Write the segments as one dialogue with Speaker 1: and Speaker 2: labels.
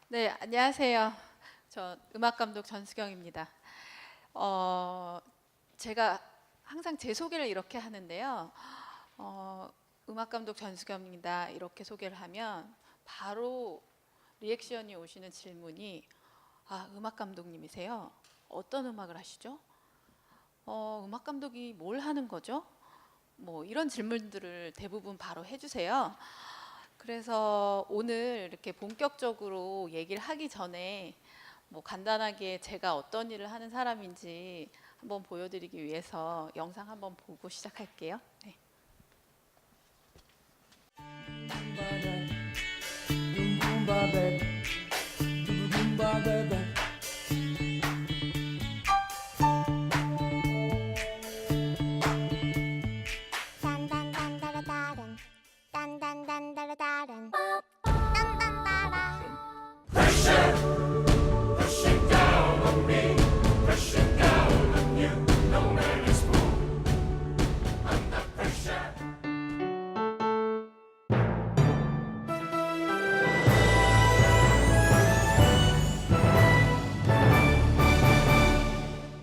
Speaker 1: 네, 안녕하세요. 저 음악감독 전수경입니다. 제가 항상 제 소개를 이렇게 하는데요. 음악감독 전수경입니다. 이렇게 소개를 하면 바로 리액션이 오시는 질문이 음악감독님이세요? 어떤 음악을 하시죠? 음악감독이 뭘 하는 거죠? 뭐 이런 질문들을 대부분 바로 해주세요. 그래서 오늘 이렇게 본격적으로 얘기를 하기 전에 뭐 간단하게 제가 어떤 일을 하는 사람인지 한번 보여드리기 위해서 영상 한번 보고 시작할게요. 네.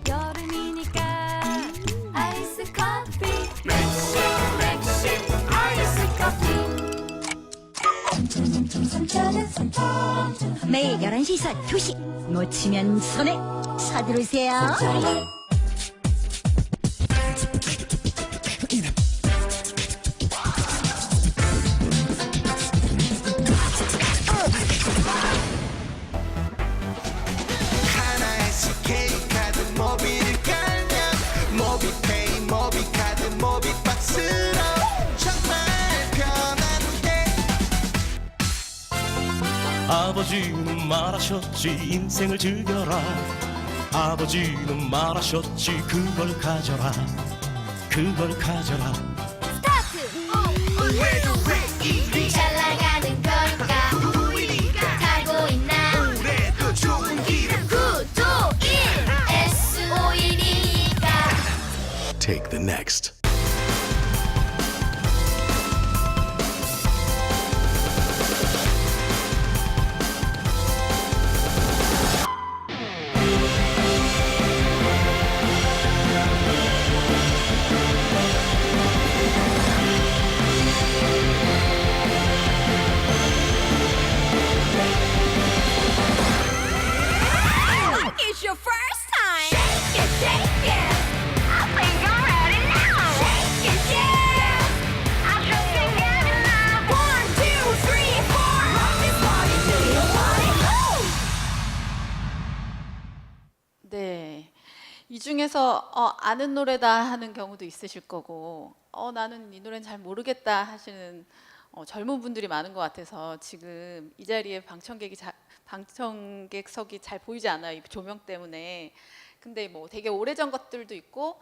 Speaker 2: 여름이니까 아이스 커피 맥심 아이스 커피
Speaker 3: 매일 11시에서 2시 놓치면 손해 서두르세요.
Speaker 4: 하나의 SK카드 모비를 깔면 모비페이 모비카드 모비박스로 정말 편한데
Speaker 5: 아버지는 말하셨지 인생을 즐겨라. 아버지는 말하셨지 그걸 가져라. 그걸 가져라.
Speaker 2: 왜 잘 나가는 걸까 우리가 달고 있나
Speaker 4: 그래도 좋은 기름
Speaker 2: 구독일 S5이니까
Speaker 5: Take the next.
Speaker 3: It's your first time.
Speaker 2: shake it I think I'm ready now shake it yeah I just can't get enough 1, 2, 3, 4 rock this party do you want it
Speaker 1: 네. 이 중에서 아는 노래다 하는 경우도 있으실 거고 나는 이 노래는 잘 모르겠다 하시는 젊은 분들이 많은 것 같아서 지금 이 자리에 방청객석이 잘 보이지 않아요. 이 조명 때문에. 근데 뭐 되게 오래전 것들도 있고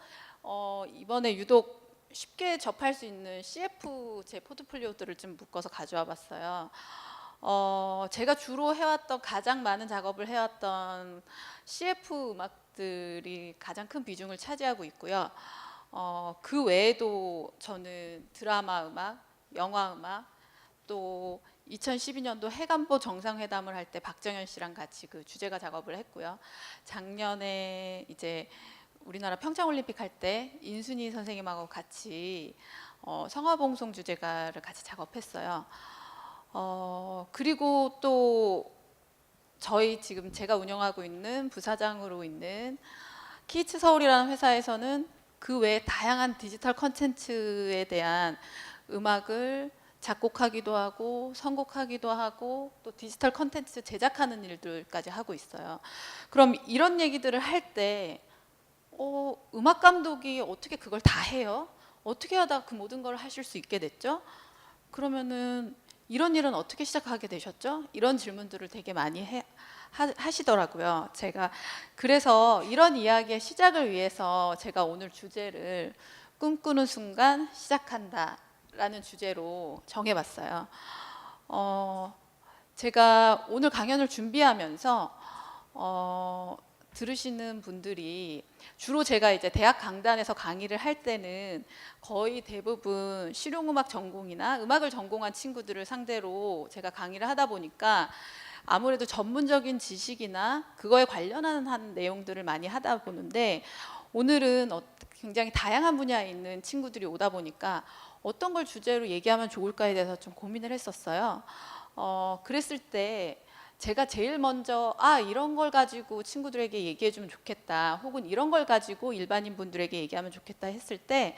Speaker 1: 이번에 유독 쉽게 접할 수 있는 CF 제 포트폴리오들을 좀 묶어서 가져와 봤어요. 제가 주로 해왔던 가장 많은 작업을 해왔던 CF 음악들이 가장 큰 비중을 차지하고 있고요. 그 외에도 저는 드라마 음악, 영화 음악, 또 2012년도 해관보 정상회담을 할 때 박정현 씨랑 같이 그 주제가 작업을 했고요. 작년에 이제 우리나라 평창올림픽 할 때 인순이 선생님하고 같이 성화봉송 주제가를 같이 작업했어요. 그리고 또 저희 지금 제가 운영하고 있는 부사장으로 있는 키츠 서울이라는 회사에서는 그 외에 다양한 디지털 콘텐츠에 대한 음악을 작곡하기도 하고 선곡하기도 하고 또 디지털 콘텐츠 제작하는 일들까지 하고 있어요. 그럼 이런 얘기들을 할 때 음악 감독이 어떻게 그걸 다 해요? 어떻게 하다 그 모든 걸 하실 수 있게 됐죠? 그러면은 이런 일은 어떻게 시작하게 되셨죠? 이런 질문들을 되게 많이 하시더라고요. 제가 그래서 이런 이야기의 시작을 위해서 제가 오늘 주제를 꿈꾸는 순간 시작한다 라는 주제로 정해봤어요. 제가 오늘 강연을 준비하면서 들으시는 분들이 주로 제가 이제 대학 강단에서 강의를 할 때는 거의 대부분 실용음악 전공이나 음악을 전공한 친구들을 상대로 제가 강의를 하다 보니까 아무래도 전문적인 지식이나 그거에 관련한 한 내용들을 많이 하다 보는데 오늘은 굉장히 다양한 분야에 있는 친구들이 오다 보니까 어떤 걸 주제로 얘기하면 좋을까에 대해서 좀 고민을 했었어요. 그랬을 때 제가 제일 먼저 이런 걸 가지고 친구들에게 얘기해 주면 좋겠다, 혹은 이런 걸 가지고 일반인 분들에게 얘기하면 좋겠다 했을 때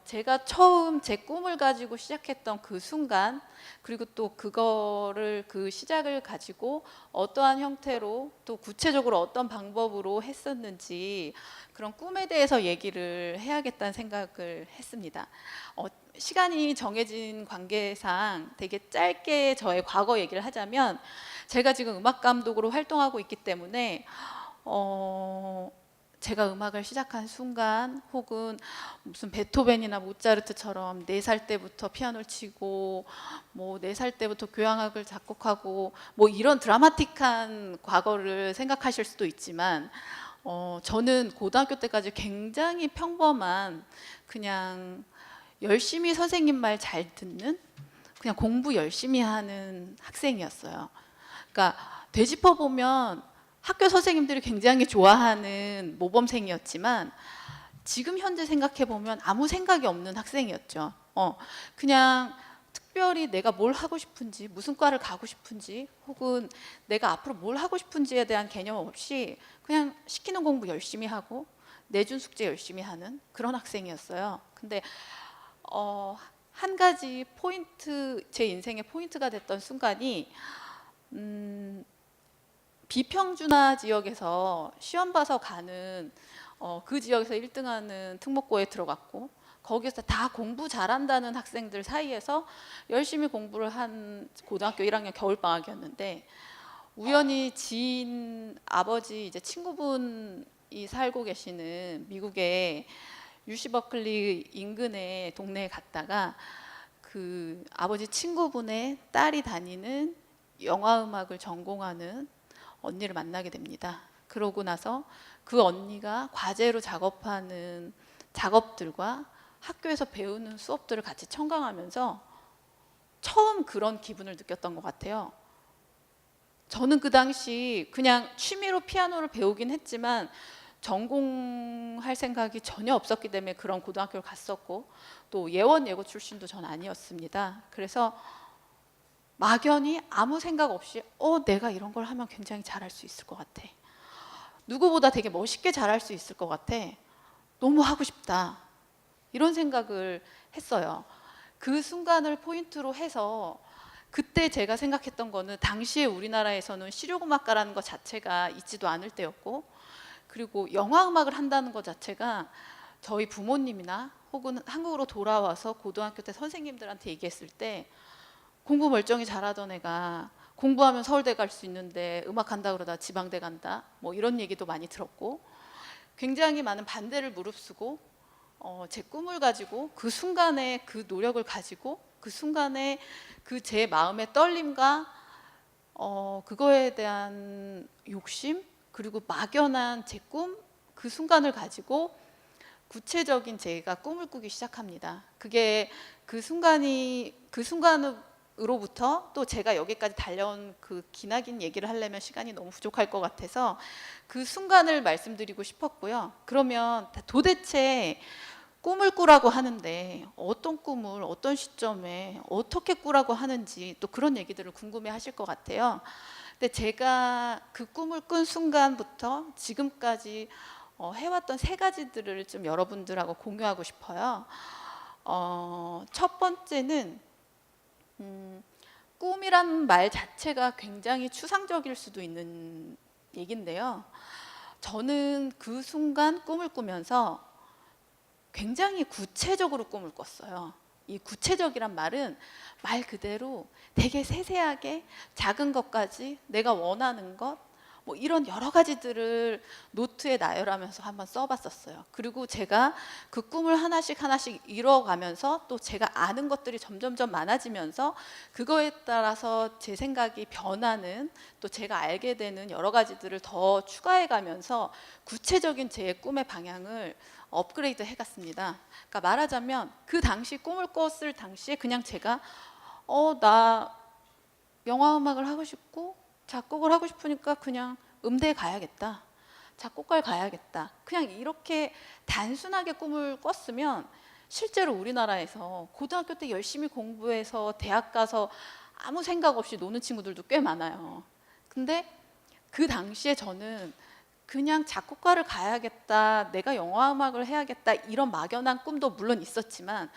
Speaker 1: 제가 처음 제 꿈을 가지고 시작했던 그 순간, 그리고 또 그거를 그 시작을 가지고 어떠한 형태로 또 구체적으로 어떤 방법으로 했었는지 그런 꿈에 대해서 얘기를 해야겠다는 생각을 했습니다. 시간이 정해진 관계상 되게 짧게 저의 과거 얘기를 하자면, 제가 지금 음악 감독으로 활동하고 있기 때문에 제가 음악을 시작한 순간, 혹은 무슨 베토벤이나 모차르트처럼 4살 때부터 피아노를 치고 뭐 4살 때부터 교향악을 작곡하고 뭐 이런 드라마틱한 과거를 생각하실 수도 있지만 저는 고등학교 때까지 굉장히 평범한, 그냥 열심히 선생님 말 잘 듣는, 그냥 공부 열심히 하는 학생이었어요. 그러니까 되짚어 보면 학교 선생님들이 굉장히 좋아하는 모범생이었지만 지금 현재 생각해 보면 아무 생각이 없는 학생이었죠. 그냥 특별히 내가 뭘 하고 싶은지, 무슨 과를 가고 싶은지, 혹은 내가 앞으로 뭘 하고 싶은지에 대한 개념 없이 그냥 시키는 공부 열심히 하고 내준 숙제 열심히 하는 그런 학생이었어요. 근데 한 가지 포인트, 제 인생의 포인트가 됐던 순간이 비평준화 지역에서 시험 봐서 가는 그 지역에서 1등하는 특목고에 들어갔고, 거기서 다 공부 잘한다는 학생들 사이에서 열심히 공부를 한 고등학교 1학년 겨울방학이었는데, 우연히 지인 아버지 이제 친구분이 살고 계시는 미국의 UC 버클리 인근의 동네에 갔다가 그 아버지 친구분의 딸이 다니는 영화음악을 전공하는 언니를 만나게 됩니다. 그러고 나서 그 언니가 과제로 작업하는 작업들과 학교에서 배우는 수업들을 같이 청강하면서 처음 그런 기분을 느꼈던 것 같아요. 저는 그 당시 그냥 취미로 피아노를 배우긴 했지만 전공할 생각이 전혀 없었기 때문에 그런 고등학교를 갔었고, 또 예원 예고 출신도 전 아니었습니다. 그래서 막연히 아무 생각 없이 내가 이런 걸 하면 굉장히 잘할 수 있을 것 같아, 누구보다 되게 멋있게 잘할 수 있을 것 같아, 너무 하고 싶다, 이런 생각을 했어요. 그 순간을 포인트로 해서 그때 제가 생각했던 거는, 당시에 우리나라에서는 실용음악가라는 것 자체가 있지도 않을 때였고, 그리고 영화음악을 한다는 것 자체가 저희 부모님이나 혹은 한국으로 돌아와서 고등학교 때 선생님들한테 얘기했을 때, 공부 멀쩡히 잘하던 애가 공부하면 서울대 갈 수 있는데 음악 간다 그러다 지방대 간다, 뭐 이런 얘기도 많이 들었고, 굉장히 많은 반대를 무릅쓰고 제 꿈을 가지고 그 순간에 그 노력을 가지고 그 순간에 그 제 마음의 떨림과 그거에 대한 욕심, 그리고 막연한 제 꿈, 그 순간을 가지고 구체적인 제가 꿈을 꾸기 시작합니다. 그게 그 순간으로부터 또 제가 여기까지 달려온 그 기나긴 얘기를 하려면 시간이 너무 부족할 것 같아서 그 순간을 말씀드리고 싶었고요. 그러면 도대체 꿈을 꾸라고 하는데 어떤 꿈을 어떤 시점에 어떻게 꾸라고 하는지, 또 그런 얘기들을 궁금해 하실 것 같아요. 근데 제가 그 꿈을 꾼 순간부터 지금까지 해왔던 3가지들을 좀 여러분들하고 공유하고 싶어요. 첫 번째는 꿈이란 말 자체가 굉장히 추상적일 수도 있는 얘긴데요. 저는 그 순간 꿈을 꾸면서 굉장히 구체적으로 꿈을 꿨어요. 이 구체적이란 말은 말 그대로 되게 세세하게 작은 것까지 내가 원하는 것, 뭐 이런 여러 가지들을 노트에 나열하면서 한번 써봤었어요. 그리고 제가 그 꿈을 하나씩 하나씩 이뤄가면서 또 제가 아는 것들이 점점점 많아지면서 그거에 따라서 제 생각이 변하는, 또 제가 알게 되는 여러 가지들을 더 추가해가면서 구체적인 제 꿈의 방향을 업그레이드 해갔습니다. 그러니까 말하자면 그 당시 꿈을 꿨을 당시에 그냥 제가 나 영화 음악을 하고 싶고 작곡을 하고 싶으니까 그냥 음대에 가야겠다. 작곡가에 가야겠다. 그냥 이렇게 단순하게 꿈을 꿨으면 실제로 우리나라에서 고등학교 때 열심히 공부해서 대학 가서 아무 생각 없이 노는 친구들도 꽤 많아요. 근데 그 당시에 저는 그냥 작곡가를 가야겠다, 내가 영화 음악을 해야겠다 이런 막연한 꿈도 물론 있었지만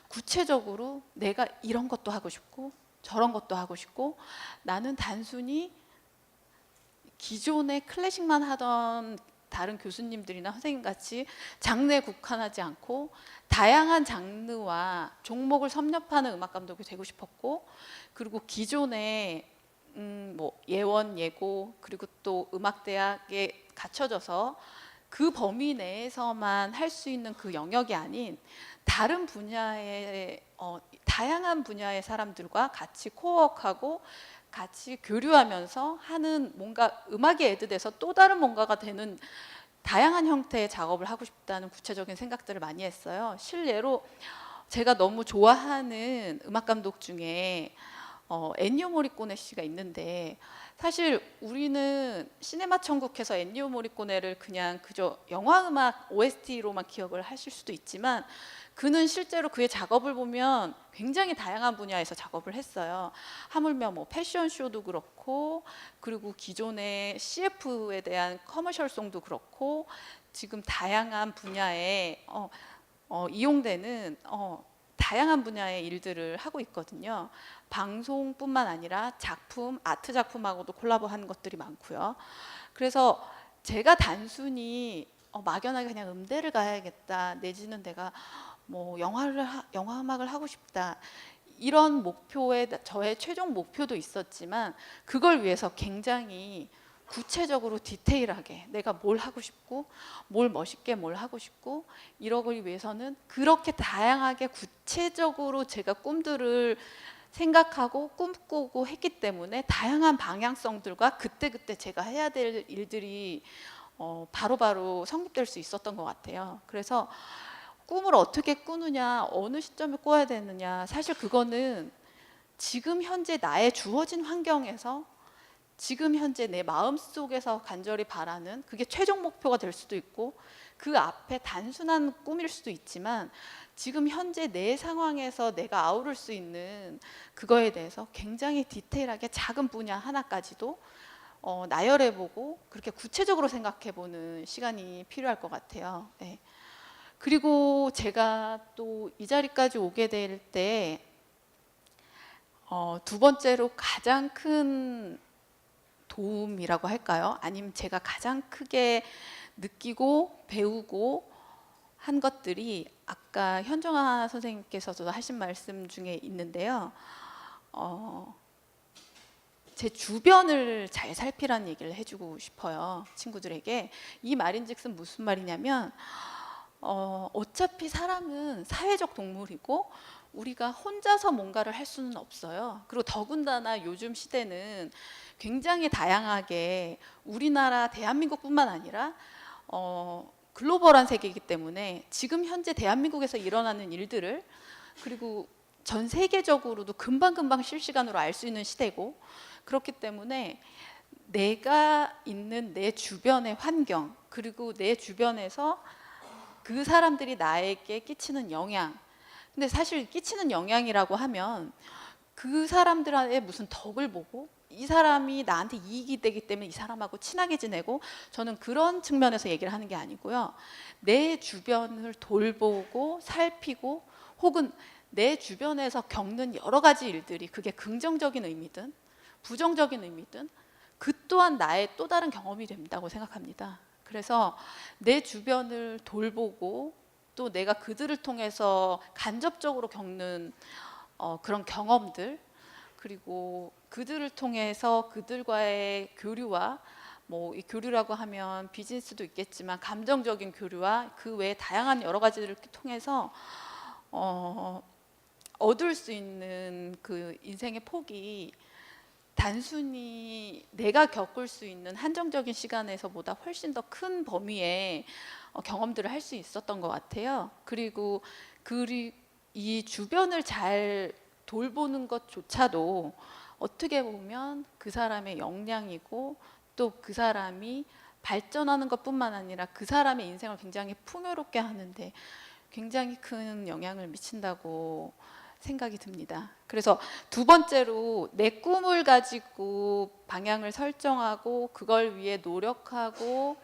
Speaker 1: 구체적으로 내가 이런 것도 하고 싶고 저런 것도 하고 싶고 나는 단순히 기존의 클래식만 하던 다른 교수님들이나 선생님 같이 장르에 국한하지 않고 다양한 장르와 종목을 섭렵하는 음악 감독이 되고 싶었고, 그리고 기존의 뭐 예원, 예고 그리고 또 음악대학에 갇혀져서 그 범위 내에서만 할 수 있는 그 영역이 아닌 다른 분야의 다양한 분야의 사람들과 같이 코워크하고 같이 교류하면서 하는 뭔가 음악이 애드돼서 또 다른 뭔가가 되는 다양한 형태의 작업을 하고 싶다는 구체적인 생각들을 많이 했어요. 실례로 제가 너무 좋아하는 음악 감독 중에 엔니오 모리코네 씨가 있는데, 사실 우리는 시네마 천국에서 엔니오 모리코네를 그냥 그저 영화 음악 OST로만 기억을 하실 수도 있지만 그는 실제로 그의 작업을 보면 굉장히 다양한 분야에서 작업을 했어요. 하물며 뭐 패션쇼도 그렇고, 그리고 기존의 CF에 대한 커머셜송도 그렇고, 지금 다양한 분야에 이용되는 다양한 분야의 일들을 하고 있거든요. 방송뿐만 아니라 작품, 아트 작품하고도 콜라보한 것들이 많고요. 그래서 제가 단순히 막연하게 그냥 음대를 가야겠다, 내지는 내가 뭐 영화 음악을 하고 싶다 이런 목표에 저의 최종 목표도 있었지만, 그걸 위해서 굉장히 구체적으로 디테일하게 내가 뭘 하고 싶고 뭘 멋있게 뭘 하고 싶고 이러기 위해서는 그렇게 다양하게 구체적으로 제가 꿈들을 생각하고 꿈꾸고 했기 때문에 다양한 방향성들과 그때그때 제가 해야 될 일들이 바로바로 성립될 수 있었던 것 같아요. 그래서 꿈을 어떻게 꾸느냐, 어느 시점에 꿔야 되느냐, 사실 그거는 지금 현재 나의 주어진 환경에서 지금 현재 내 마음속에서 간절히 바라는 그게 최종 목표가 될 수도 있고 그 앞에 단순한 꿈일 수도 있지만, 지금 현재 내 상황에서 내가 아우를 수 있는 그거에 대해서 굉장히 디테일하게 작은 분야 하나까지도 나열해보고 그렇게 구체적으로 생각해보는 시간이 필요할 것 같아요. 네. 그리고 제가 또 이 자리까지 오게 될 때 두 번째로 가장 큰 도움이라고 할까요? 아니면 제가 가장 크게 느끼고 배우고 한 것들이 아까 현정아 선생님께서도 하신 말씀 중에 있는데요. 제 주변을 잘 살피라는 얘기를 해주고 싶어요. 친구들에게. 이 말인즉슨 무슨 말이냐면 어차피 사람은 사회적 동물이고 우리가 혼자서 뭔가를 할 수는 없어요. 그리고 더군다나 요즘 시대는 굉장히 다양하게 우리나라 대한민국뿐만 아니라 글로벌한 세계이기 때문에 지금 현재 대한민국에서 일어나는 일들을 그리고 전 세계적으로도 금방금방 실시간으로 알 수 있는 시대고, 그렇기 때문에 내가 있는 내 주변의 환경 그리고 내 주변에서 그 사람들이 나에게 끼치는 영향, 근데 사실 끼치는 영향이라고 하면 그 사람들의 무슨 덕을 보고 이 사람이 나한테 이익이 되기 때문에 이 사람하고 친하게 지내고, 저는 그런 측면에서 얘기를 하는 게 아니고요. 내 주변을 돌보고 살피고 혹은 내 주변에서 겪는 여러 가지 일들이 그게 긍정적인 의미든 부정적인 의미든 그 또한 나의 또 다른 경험이 된다고 생각합니다. 그래서 내 주변을 돌보고 또 내가 그들을 통해서 간접적으로 겪는 그런 경험들, 그리고 그들을 통해서 그들과의 교류와 뭐 이 교류라고 하면 비즈니스도 있겠지만 감정적인 교류와 그 외에 다양한 여러 가지들을 통해서 얻을 수 있는 그 인생의 폭이 단순히 내가 겪을 수 있는 한정적인 시간에서보다 훨씬 더 큰 범위의 경험들을 할 수 있었던 것 같아요. 그리고 이 주변을 잘 돌보는 것조차도 어떻게 보면 그 사람의 역량이고 또 그 사람이 발전하는 것뿐만 아니라 그 사람의 인생을 굉장히 풍요롭게 하는데 굉장히 큰 영향을 미친다고 생각이 듭니다. 그래서 두 번째로 내 꿈을 가지고 방향을 설정하고 그걸 위해 노력하고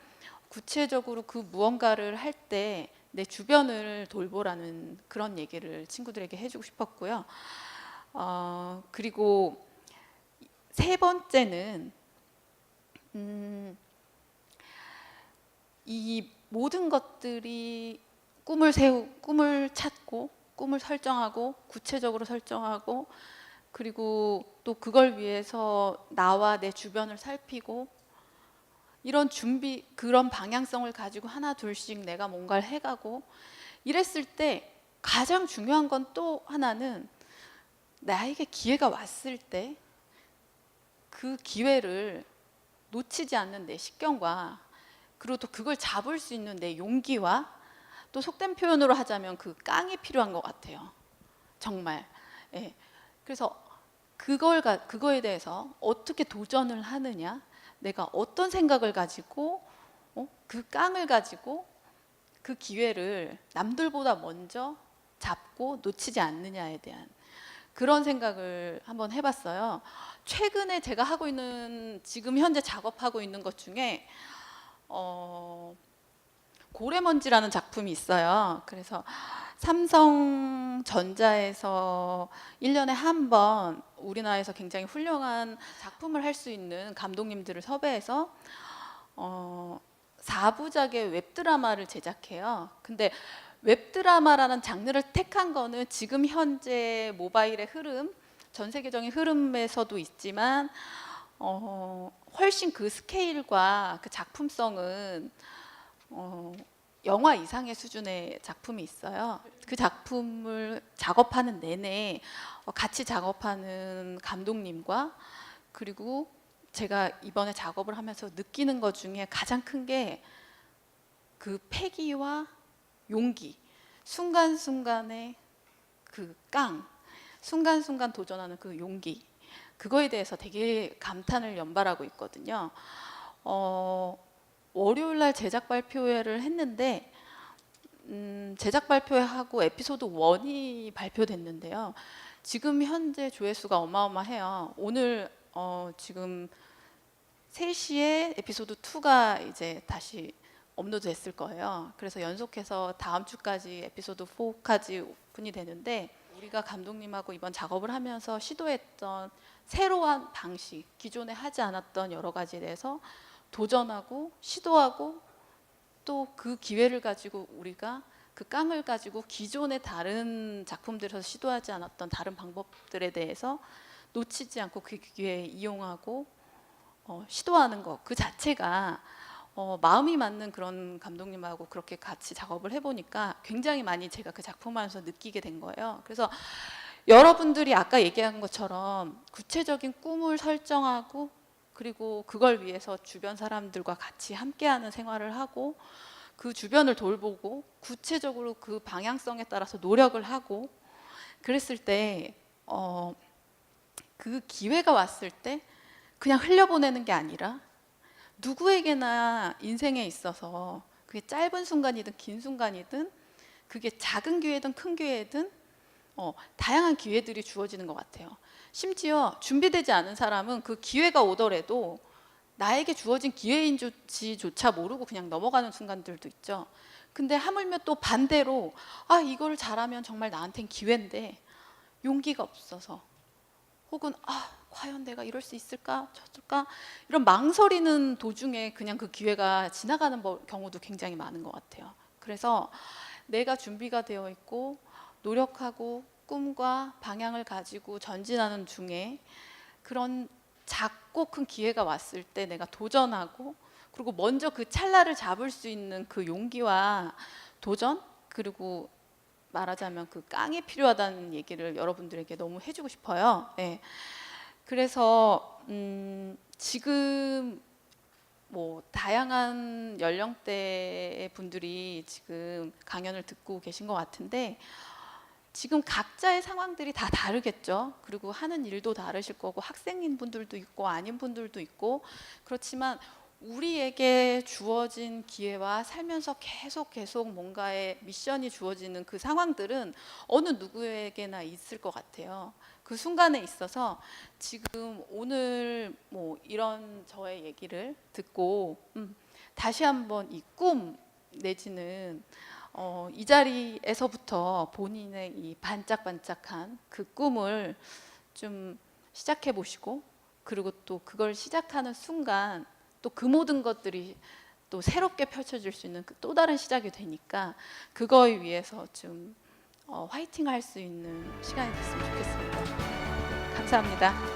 Speaker 1: 구체적으로 그 무언가를 할 때 내 주변을 돌보라는 그런 얘기를 친구들에게 해주고 싶었고요. 그리고 세 번째는 이 모든 것들이 꿈을 찾고 꿈을 설정하고 구체적으로 설정하고 그리고 또 그걸 위해서 나와 내 주변을 살피고 이런 준비 그런 방향성을 가지고 하나 둘씩 내가 뭔가를 해가고 이랬을 때 가장 중요한 건 또 하나는 나에게 기회가 왔을 때 그 기회를 놓치지 않는 내 식견과 그리고 또 그걸 잡을 수 있는 내 용기와 또 속된 표현으로 하자면 그 깡이 필요한 것 같아요. 정말. 예. 그래서 그거에 대해서 어떻게 도전을 하느냐, 내가 어떤 생각을 가지고 그 깡을 가지고 그 기회를 남들보다 먼저 잡고 놓치지 않느냐에 대한 그런 생각을 한번 해봤어요. 최근에 제가 하고 있는 지금 현재 작업하고 있는 것 중에 고래먼지라는 작품이 있어요. 그래서 삼성전자에서 1년에 한 번 우리나라에서 굉장히 훌륭한 작품을 할 수 있는 감독님들을 섭외해서 4부작의 웹드라마를 제작해요. 근데 웹드라마라는 장르를 택한 거는 지금 현재 모바일의 흐름, 전 세계적인 흐름에서도 있지만 훨씬 그 스케일과 그 작품성은 영화 이상의 수준의 작품이 있어요. 그 작품을 작업하는 내내 같이 작업하는 감독님과 그리고 제가 이번에 작업을 하면서 느끼는 것 중에 가장 큰 게 그 패기와 용기, 순간순간의 그 깡, 순간순간 도전하는 그 용기, 그거에 대해서 되게 감탄을 연발하고 있거든요. 월요일 날 제작 발표회를 했는데 제작 발표하고 에피소드 1이 발표됐는데요. 지금 현재 조회수가 어마어마해요. 오늘 지금 3시에 에피소드 2가 이제 다시 업로드 됐을 거예요. 그래서 연속해서 다음 주까지 에피소드 4까지 오픈이 되는데 우리가 감독님하고 이번 작업을 하면서 시도했던 새로운 방식, 기존에 하지 않았던 여러 가지에 대해서 도전하고 시도하고 또 그 기회를 가지고 우리가 그 깡을 가지고 기존의 다른 작품들에서 시도하지 않았던 다른 방법들에 대해서 놓치지 않고 그 기회에 이용하고 시도하는 것 그 자체가 마음이 맞는 그런 감독님하고 그렇게 같이 작업을 해보니까 굉장히 많이 제가 그 작품 하면서 느끼게 된 거예요. 그래서 여러분들이 아까 얘기한 것처럼 구체적인 꿈을 설정하고 그리고 그걸 위해서 주변 사람들과 같이 함께하는 생활을 하고 그 주변을 돌보고 구체적으로 그 방향성에 따라서 노력을 하고 그랬을 때 그 기회가 왔을 때 그냥 흘려보내는 게 아니라 누구에게나 인생에 있어서 그게 짧은 순간이든 긴 순간이든 그게 작은 기회든 큰 기회든 다양한 기회들이 주어지는 것 같아요. 심지어 준비되지 않은 사람은 그 기회가 오더라도 나에게 주어진 기회인지조차 모르고 그냥 넘어가는 순간들도 있죠. 근데 하물며 또 반대로 이거를 잘하면 정말 나한텐 기회인데 용기가 없어서 혹은 과연 내가 이럴 수 있을까 저럴까 이런 망설이는 도중에 그냥 그 기회가 지나가는 경우도 굉장히 많은 것 같아요. 그래서 내가 준비가 되어 있고 노력하고 꿈과 방향을 가지고 전진하는 중에 그런 작고 큰 기회가 왔을 때 내가 도전하고 그리고 먼저 그 찰나를 잡을 수 있는 그 용기와 도전 그리고 말하자면 그 깡이 필요하다는 얘기를 여러분들에게 너무 해주고 싶어요. 네. 그래서 지금 뭐 다양한 연령대의 분들이 지금 강연을 듣고 계신 것 같은데 지금 각자의 상황들이 다 다르겠죠. 그리고 하는 일도 다르실 거고 학생인 분들도 있고 아닌 분들도 있고 그렇지만 우리에게 주어진 기회와 살면서 계속 뭔가의 미션이 주어지는 그 상황들은 어느 누구에게나 있을 것 같아요. 그 순간에 있어서 지금 오늘 뭐 이런 저의 얘기를 듣고 다시 한번 이 꿈 내지는 이 자리에서부터 본인의 이 반짝반짝한 그 꿈을 좀 시작해 보시고 그리고 또 그걸 시작하는 순간 또 그 모든 것들이 또 새롭게 펼쳐질 수 있는 또 다른 시작이 되니까 그거에 위해서 좀 화이팅 할 수 있는 시간이 됐으면 좋겠습니다. 감사합니다.